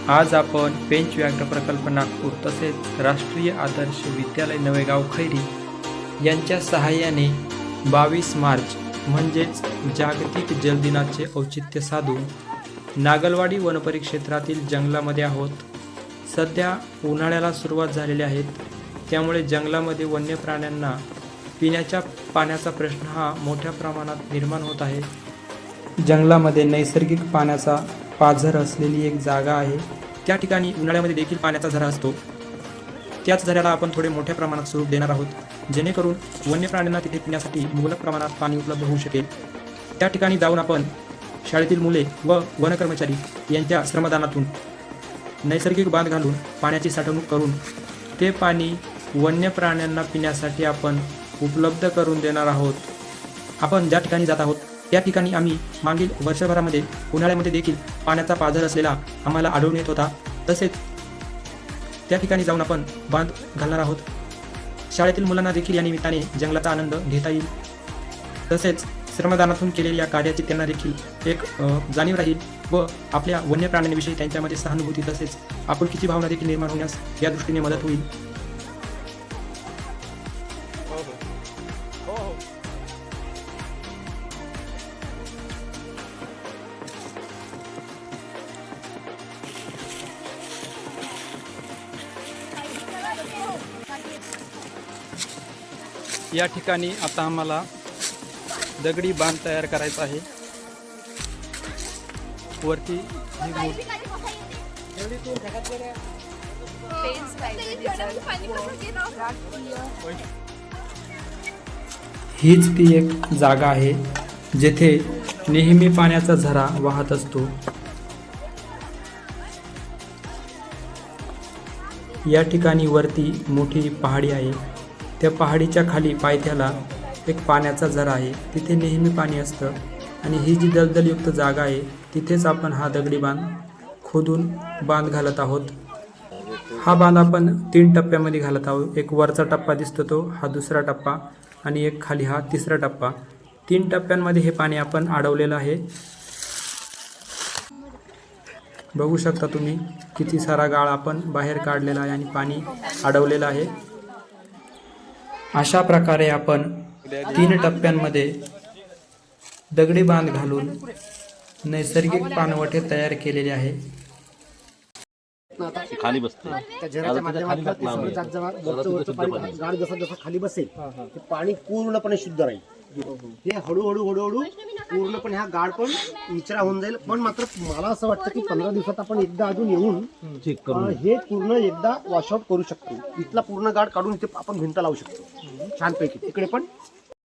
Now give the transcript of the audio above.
आज आपण पेंच व्याघ्र प्रकल्प नागपूर तसेच राष्ट्रीय आदर्श विद्यालय नवेगाव खैरी यांच्या सहाय्याने 22 मार्च म्हणजेच जागतिक जल दिनाचे औचित्य साधून नागलवाडी वनपरिक्षेत्रातील जंगलामध्ये आहोत. सध्या उन्हाळ्याला सुरुवात झालेली आहे, त्यामुळे जंगलामध्ये वन्य प्राण्यांना पिण्याच्या पाण्याचा प्रश्न हा मोठ्या प्रमाणात निर्माण होत आहे. जंगलामध्ये नैसर्गिक पाण्याचा पाझर असलेली एक जागा आहे. त्या ठिकाणी उन्हाळ्यामध्ये देखील पाण्याचा झरा असतो. त्याच झऱ्याला आपण थोडे मोठ्या प्रमाणात स्वरूप देणार आहोत, जेणेकरून वन्य प्राण्यांना तिथे पिण्यासाठी मुबलक प्रमाणात पाणी उपलब्ध होऊ शकेल. त्या ठिकाणी जाऊन आपण शाळेतील मुले व वनकर्मचारी यांच्या श्रमदानातून नैसर्गिक बांध घालून पाण्याची साठवणूक करून ते पाणी वन्य प्राण्यांना पिण्यासाठी आपण उपलब्ध करून देणार आहोत. आपण ज्या ठिकाणी जात आहोत त्या ठिकाणी आम्ही मागील वर्षभरामध्ये उन्हाळ्यामध्ये देखील पाण्याचा पाझर असलेला आम्हाला आढळून येत होता. तसेच त्या ठिकाणी जाऊन आपण बांध घालणार आहोत. शाळेतील मुलांना देखील या निमित्ताने जंगलाचा आनंद घेता येईल. तसेच श्रमदानातून केलेल्या कार्याची त्यांना देखील एक जाणीव राहील व आपल्या वन्य प्राण्यांविषयी त्यांच्यामध्ये सहानुभूती तसेच आपुलकीची भावना देखील निर्माण होण्यास या दृष्टीने मदत होईल. या ठिकाणी आता आम्हाला दगडी बांध तयार करायचा आहे. वरती हीच ती एक जागा आहे जेथे नेहमी पाण्याचा झरा वाहत असतो. या ठिकाणी वरती मोठी पहाडी आहे. त्या पहाडीच्या खाली पायथ्याला एक पाण्याचा झरा आहे. तिथे नेहमी पाणी असतं आणि ही जी दलदलयुक्त जागा आहे तिथेच आपण हा दगडी बांध खोदून बांध घालत आहोत. हा बांध आपण 3 टप्प्यामध्ये घालत आहोत. एक वरचा टप्पा दिसतो तो हा दुसरा टप्पा आणि एक खाली हा तिसरा टप्पा. 3 टप्प्यांमध्ये हे पाणी आपण अडवलेलं आहे. बघू शकता तुम्ही किती सारा गाळ आपण बाहेर काढलेला आहे आणि पाणी अडवलेलं आहे. अशा प्रकारे आपण 3 टप्प्यांमध्ये दगडी बांध घालून नैसर्गिक पाणवठे तयार केलेले आहे. खाली बसते त्या झऱ्याच्या माध्यमातून गाड जसं जसं खाली बसेल ते पाणी पूर्णपणे शुद्ध राहील. हे हळूहळू पूर्णपणे हा गाड पण निचरा होऊन जाईल. पण मात्र मला असं वाटतं की 15 दिवसात आपण एकदा अजून येऊन हे पूर्ण एकदा वॉशआउट करू शकतो. इथला पूर्ण गाड काढून इथे आपण भिंत लावू शकतो छानपैकी. तिकडे पण